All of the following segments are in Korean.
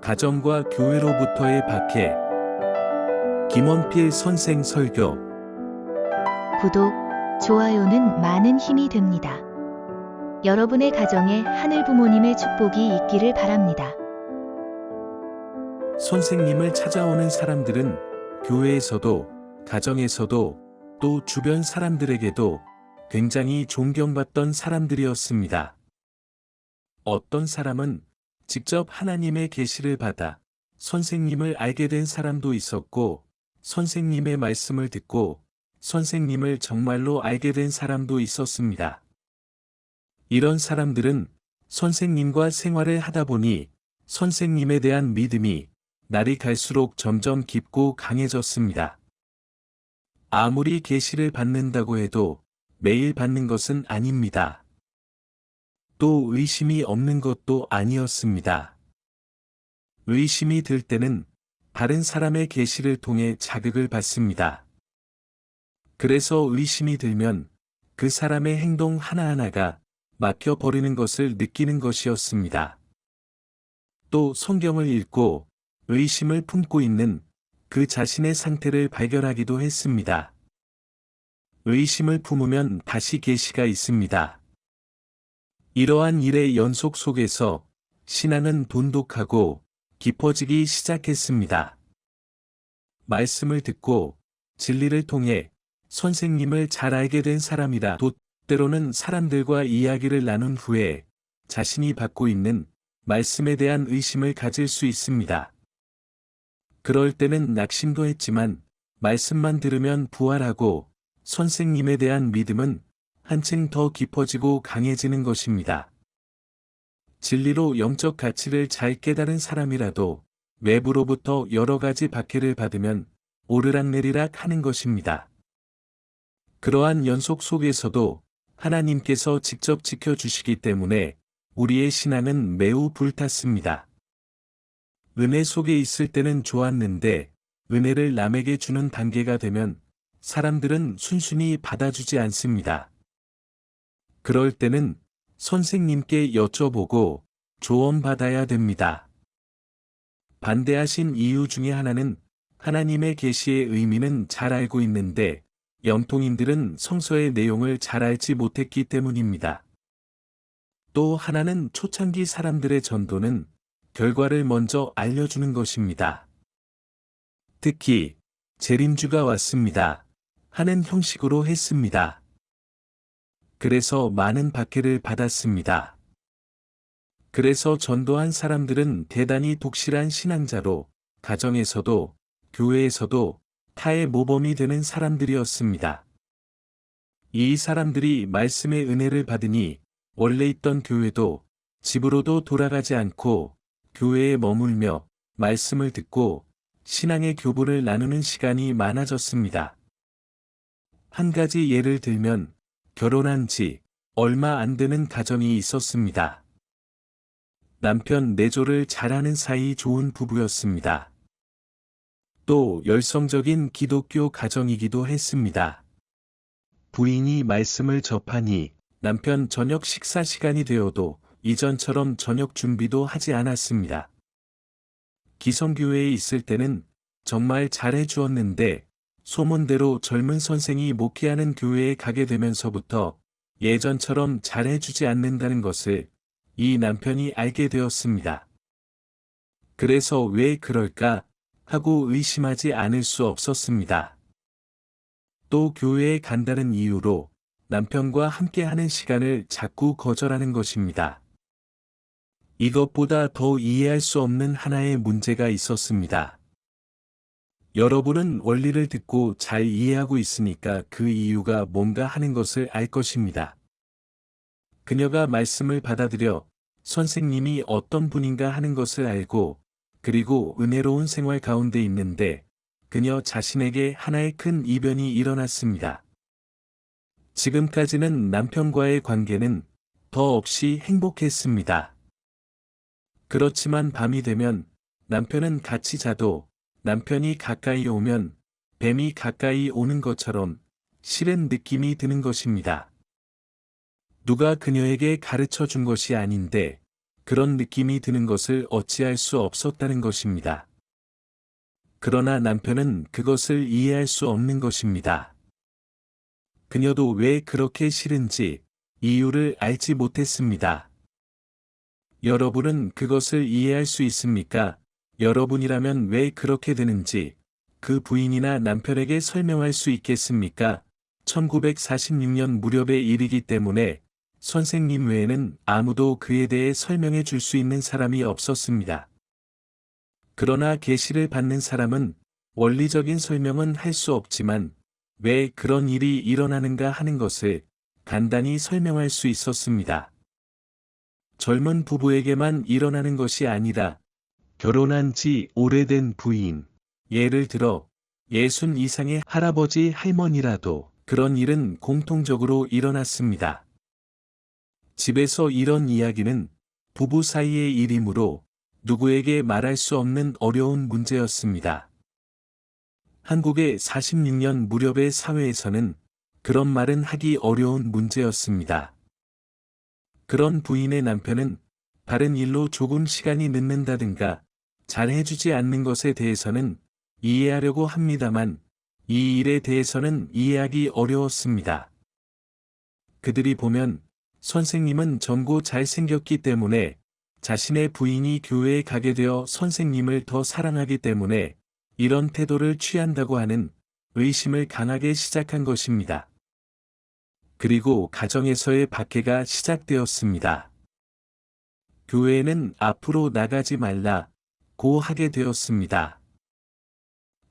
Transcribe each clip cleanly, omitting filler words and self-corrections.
가정과 교회로부터의 박해. 김원필 선생 설교. 구독, 좋아요는 많은 힘이 됩니다. 여러분의 가정에 하늘 부모님의 축복이 있기를 바랍니다. 선생님을 찾아오는 사람들은 교회에서도, 가정에서도, 또 주변 사람들에게도 굉장히 존경받던 사람들이었습니다. 어떤 사람은 직접 하나님의 계시를 받아 선생님을 알게 된 사람도 있었고, 선생님의 말씀을 듣고 선생님을 정말로 알게 된 사람도 있었습니다. 이런 사람들은 선생님과 생활을 하다 보니 선생님에 대한 믿음이 날이 갈수록 점점 깊고 강해졌습니다. 아무리 계시를 받는다고 해도 매일 받는 것은 아닙니다. 또 의심이 없는 것도 아니었습니다. 의심이 들 때는 다른 사람의 계시를 통해 자극을 받습니다. 그래서 의심이 들면 그 사람의 행동 하나하나가 막혀버리는 것을 느끼는 것이었습니다. 또 성경을 읽고 의심을 품고 있는 그 자신의 상태를 발견하기도 했습니다. 의심을 품으면 다시 계시가 있습니다. 이러한 일의 연속 속에서 신앙은 돈독하고 깊어지기 시작했습니다. 말씀을 듣고 진리를 통해 선생님을 잘 알게 된 사람이라 때로는 사람들과 이야기를 나눈 후에 자신이 받고 있는 말씀에 대한 의심을 가질 수 있습니다. 그럴 때는 낙심도 했지만 말씀만 들으면 부활하고 선생님에 대한 믿음은 한층 더 깊어지고 강해지는 것입니다. 진리로 영적 가치를 잘 깨달은 사람이라도 외부로부터 여러 가지 박해를 받으면 오르락내리락 하는 것입니다. 그러한 연속 속에서도 하나님께서 직접 지켜주시기 때문에 우리의 신앙은 매우 불탔습니다. 은혜 속에 있을 때는 좋았는데 은혜를 남에게 주는 단계가 되면 사람들은 순순히 받아주지 않습니다. 그럴 때는 선생님께 여쭤보고 조언받아야 됩니다. 반대하신 이유 중에 하나는 하나님의 계시의 의미는 잘 알고 있는데 영통인들은 성서의 내용을 잘 알지 못했기 때문입니다. 또 하나는 초창기 사람들의 전도는 결과를 먼저 알려주는 것입니다. 특히 재림주가 왔습니다 하는 형식으로 했습니다. 그래서 많은 박해를 받았습니다. 그래서 전도한 사람들은 대단히 독실한 신앙자로 가정에서도 교회에서도 타의 모범이 되는 사람들이었습니다. 이 사람들이 말씀의 은혜를 받으니 원래 있던 교회도 집으로도 돌아가지 않고 교회에 머물며 말씀을 듣고 신앙의 교분을 나누는 시간이 많아졌습니다. 한 가지 예를 들면 결혼한 지 얼마 안 되는 가정이 있었습니다. 남편 내조를 잘하는 사이 좋은 부부였습니다. 또 열성적인 기독교 가정이기도 했습니다. 부인이 말씀을 접하니 남편 저녁 식사 시간이 되어도 이전처럼 저녁 준비도 하지 않았습니다. 기성교회에 있을 때는 정말 잘해 주었는데 소문대로 젊은 선생이 목회하는 교회에 가게 되면서부터 예전처럼 잘해 주지 않는다는 것을 이 남편이 알게 되었습니다. 그래서 왜 그럴까 하고 의심하지 않을 수 없었습니다. 또 교회에 간다는 이유로 남편과 함께하는 시간을 자꾸 거절하는 것입니다. 이것보다 더 이해할 수 없는 하나의 문제가 있었습니다. 여러분은 원리를 듣고 잘 이해하고 있으니까 그 이유가 뭔가 하는 것을 알 것입니다. 그녀가 말씀을 받아들여 선생님이 어떤 분인가 하는 것을 알고 그리고 은혜로운 생활 가운데 있는데 그녀 자신에게 하나의 큰 이변이 일어났습니다. 지금까지는 남편과의 관계는 더없이 행복했습니다. 그렇지만 밤이 되면 남편은 같이 자도 남편이 가까이 오면 뱀이 가까이 오는 것처럼 싫은 느낌이 드는 것입니다. 누가 그녀에게 가르쳐 준 것이 아닌데 그런 느낌이 드는 것을 어찌할 수 없었다는 것입니다. 그러나 남편은 그것을 이해할 수 없는 것입니다. 그녀도 왜 그렇게 싫은지 이유를 알지 못했습니다. 여러분은 그것을 이해할 수 있습니까? 여러분이라면 왜 그렇게 되는지 그 부인이나 남편에게 설명할 수 있겠습니까? 1946년 무렵의 일이기 때문에 선생님 외에는 아무도 그에 대해 설명해 줄 수 있는 사람이 없었습니다. 그러나 계시를 받는 사람은 원리적인 설명은 할 수 없지만 왜 그런 일이 일어나는가 하는 것을 간단히 설명할 수 있었습니다. 젊은 부부에게만 일어나는 것이 아니라 결혼한 지 오래된 부인, 예를 들어 60 이상의 할아버지 할머니라도 그런 일은 공통적으로 일어났습니다. 집에서 이런 이야기는 부부 사이의 일이므로 누구에게 말할 수 없는 어려운 문제였습니다. 한국의 46년 무렵의 사회에서는 그런 말은 하기 어려운 문제였습니다. 그런 부인의 남편은 다른 일로 조금 시간이 늦는다든가 잘 해주지 않는 것에 대해서는 이해하려고 합니다만 이 일에 대해서는 이해하기 어려웠습니다. 그들이 보면 선생님은 젊고 잘생겼기 때문에 자신의 부인이 교회에 가게 되어 선생님을 더 사랑하기 때문에 이런 태도를 취한다고 하는 의심을 강하게 시작한 것입니다. 그리고 가정에서의 박해가 시작되었습니다. 교회에는 앞으로 나가지 말라고 하게 되었습니다.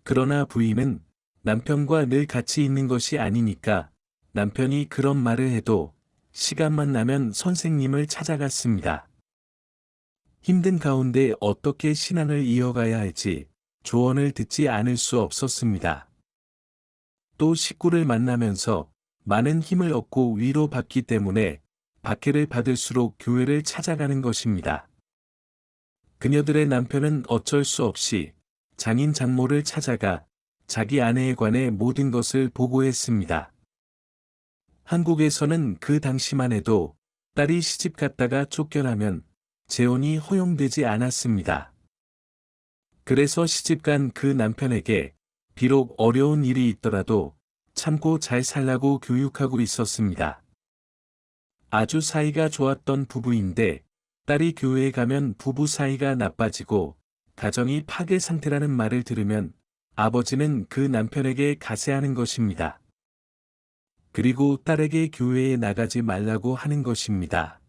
그러나 부인은 남편과 늘 같이 있는 것이 아니니까 남편이 그런 말을 해도 시간만 나면 선생님을 찾아갔습니다. 힘든 가운데 어떻게 신앙을 이어가야 할지 조언을 듣지 않을 수 없었습니다. 또 식구를 만나면서 많은 힘을 얻고 위로받기 때문에 박해를 받을수록 교회를 찾아가는 것입니다. 그녀들의 남편은 어쩔 수 없이 장인 장모를 찾아가 자기 아내에 관해 모든 것을 보고했습니다. 한국에서는 그 당시만 해도 딸이 시집 갔다가 쫓겨나면 재혼이 허용되지 않았습니다. 그래서 시집간 그 남편에게 비록 어려운 일이 있더라도 참고 잘 살라고 교육하고 있었습니다. 아주 사이가 좋았던 부부인데 딸이 교회에 가면 부부 사이가 나빠지고 가정이 파괴 상태라는 말을 들으면 아버지는 그 남편에게 가세하는 것입니다. 그리고 딸에게 교회에 나가지 말라고 하는 것입니다.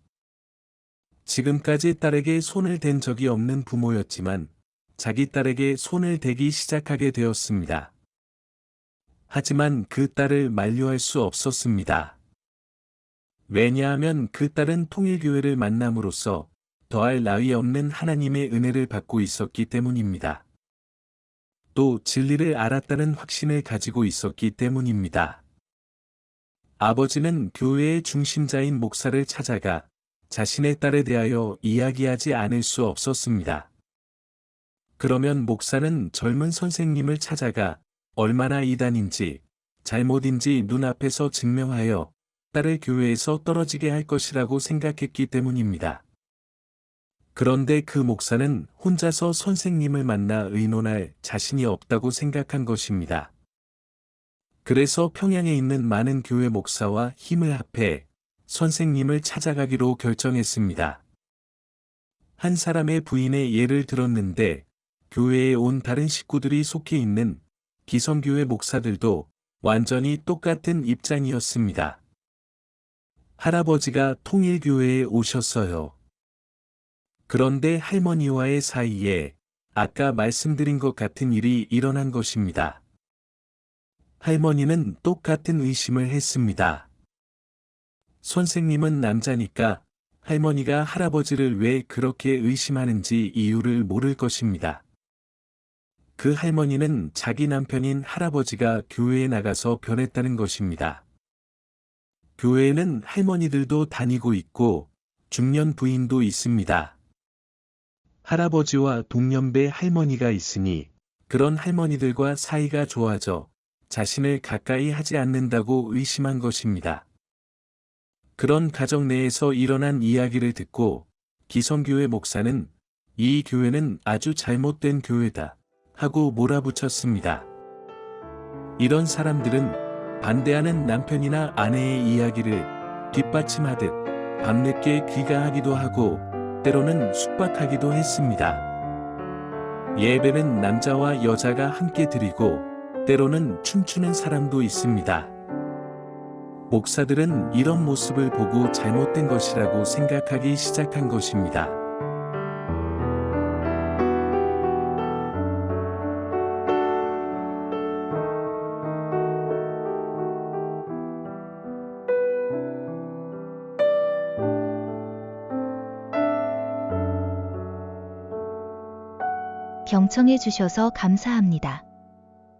지금까지 딸에게 손을 댄 적이 없는 부모였지만 자기 딸에게 손을 대기 시작하게 되었습니다. 하지만 그 딸을 만류할 수 없었습니다. 왜냐하면 그 딸은 통일교회를 만남으로써 더할 나위 없는 하나님의 은혜를 받고 있었기 때문입니다. 또 진리를 알았다는 확신을 가지고 있었기 때문입니다. 아버지는 교회의 중심자인 목사를 찾아가 자신의 딸에 대하여 이야기하지 않을 수 없었습니다. 그러면 목사는 젊은 선생님을 찾아가 얼마나 이단인지 잘못인지 눈앞에서 증명하여 딸을 교회에서 떨어지게 할 것이라고 생각했기 때문입니다. 그런데 그 목사는 혼자서 선생님을 만나 의논할 자신이 없다고 생각한 것입니다. 그래서 평양에 있는 많은 교회 목사와 힘을 합해 선생님을 찾아가기로 결정했습니다. 한 사람의 부인의 예를 들었는데 교회에 온 다른 식구들이 속해 있는 기성교회 목사들도 완전히 똑같은 입장이었습니다. 할아버지가 통일교회에 오셨어요. 그런데 할머니와의 사이에 아까 말씀드린 것 같은 일이 일어난 것입니다. 할머니는 똑같은 의심을 했습니다. 선생님은 남자니까 할머니가 할아버지를 왜 그렇게 의심하는지 이유를 모를 것입니다. 그 할머니는 자기 남편인 할아버지가 교회에 나가서 변했다는 것입니다. 교회에는 할머니들도 다니고 있고 중년 부인도 있습니다. 할아버지와 동년배 할머니가 있으니 그런 할머니들과 사이가 좋아져 자신을 가까이 하지 않는다고 의심한 것입니다. 그런 가정 내에서 일어난 이야기를 듣고 기성교회 목사는 이 교회는 아주 잘못된 교회다 하고 몰아붙였습니다. 이런 사람들은 반대하는 남편이나 아내의 이야기를 뒷받침하듯 밤늦게 귀가하기도 하고 때로는 숙박하기도 했습니다. 예배는 남자와 여자가 함께 드리고 때로는 춤추는 사람도 있습니다. 목사들은 이런 모습을 보고 잘못된 것이라고 생각하기 시작한 것입니다. 경청해 주셔서 감사합니다.